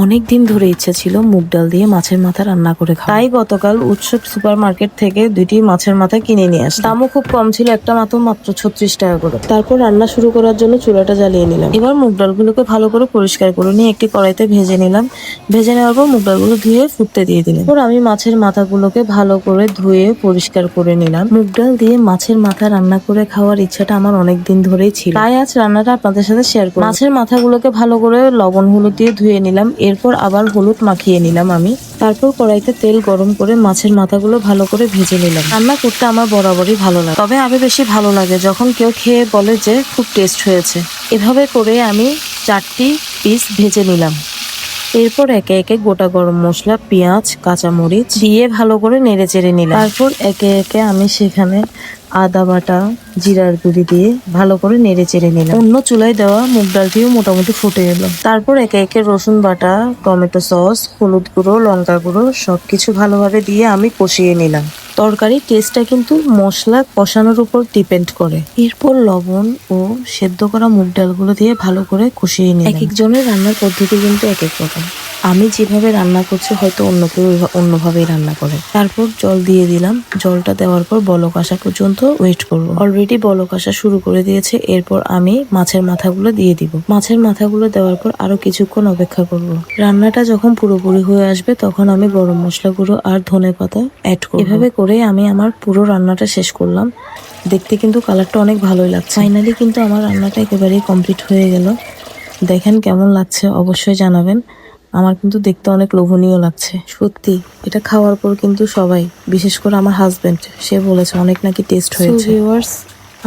অনেক দিন ধরে ইচ্ছে ছিল মুগ ডাল দিয়ে মাছের মাথা রান্না করে খাওয়া। তাই গতকাল উৎসব সুপার মার্কেট থেকে 2টি মাছের মাথা কিনে নিয়ে আসলাম। দামও খুব কম ছিল, একটা মাত্র 36 টাকা করে। তারপর রান্না শুরু করার জন্য চুলাটা জ্বালিয়ে নিলাম। এবার মুগ ডালগুলোকে ভালো করে পরিষ্কার করে নিয়ে একটি কড়াইতে ভেজে নিলাম। ভেজে নেওয়ার পর মুগ ডালগুলো ধুয়ে ফুটতে দিয়ে দিলাম। এরপর আমি মাছের মাথাগুলোকে ভালো করে ধুয়ে পরিষ্কার করে নিলাম। মুগ ডাল দিয়ে মাছের মাথা রান্না করে খাওয়ার ইচ্ছাটা আমার অনেক দিন ধরেই ছিল, তাই আজ রান্নাটা আপনাদের সাথে শেয়ার করব। মাছের মাথাগুলোকে ভালো করে লবণ হলুদ দিয়ে ধুয়ে নিলাম। এরপর আবার হলুদ মাখিয়ে নিলাম আমি। তারপর কড়াইতে তেল গরম করে মাছের মাথাগুলো ভালো করে ভেজে নিলাম। রান্না করতে আমার বরাবরই ভালো লাগে, তবে আরো বেশি ভালো লাগে যখন কেউ খেয়ে বলে যে খুব টেস্ট হয়েছে। এভাবে করে আমি 4টি পিস ভেজে নিলাম। এরপর একে একে গোটা গরম মশলা, পেঁয়াজ, কাঁচামরিচ দিয়ে ভালো করে নেড়ে চেড়ে নিলাম। তারপর একে একে আমি সেখানে আদা বাটা, জিরার গুঁড়ি দিয়ে ভালো করে নেড়ে চেড়ে নিলাম। অন্য চুলায় দেওয়া মুগ ডালটিও মোটামুটি ফুটে এলো। তারপর একে একে রসুন বাটা, টমেটো সস, হলুদ গুঁড়ো, লঙ্কা গুঁড়ো সবকিছু ভালোভাবে দিয়ে আমি কষিয়ে নিলাম। তরকারির টেস্টটা কিন্তু মশলা কষানোর উপর ডিপেন্ড করে। এরপর লবণ ও সেদ্ধ করা মুগ ডালগুলো দিয়ে ভালো করে কষিয়ে নিলাম। এক একজনের রান্নার পদ্ধতি কিন্তু এক এক রকম। আমি যেভাবে রান্না করছি হয়তো অন্য কেউ অন্যভাবেই রান্না করে। তারপর জল দিয়ে দিলাম। জলটা দেওয়ার পর বলক আসা পর্যন্ত ওয়েট করব। অলরেডি বলক আসা শুরু করে দিয়েছে। এরপর আমি মাছের মাথাগুলো দিয়ে দিব। মাছের মাথাগুলো দেওয়ার পর আরো কিছুক্ষণ অপেক্ষা করব। রান্নাটা যখন পুরোপুরি হয়ে আসবে তখন আমি গরম মশলা গুঁড়ো আর ধনেপাতা অ্যাড করব। এভাবে করে আমি আমার পুরো রান্নাটা শেষ করলাম। দেখতে কিন্তু কালারটা অনেক ভালোই লাগছে। ফাইনালি কিন্তু আমার রান্নাটা একেবারেই কমপ্লিট হয়ে গেল। দেখেন কেমন লাগছে অবশ্যই জানাবেন। আমার কিন্তু দেখতে অনেক লোভনীয় লাগছে। সত্যি এটা খাওয়ার পর কিন্তু সবাই, বিশেষ করে আমার হাজবেন্ড, সে বলেছে অনেক নাকি টেস্ট হয়েছে। ভিউয়ার্স,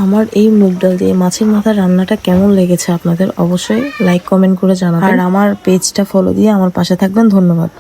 আমার এই মুগ ডাল দিয়ে মাছের মাথা রান্নাটা কেমন লেগেছে আপনাদের অবশ্যই লাইক কমেন্ট করে জানাবেন। আর আমার পেজটা ফলো দিয়ে আমার পাশে থাকবেন। ধন্যবাদ।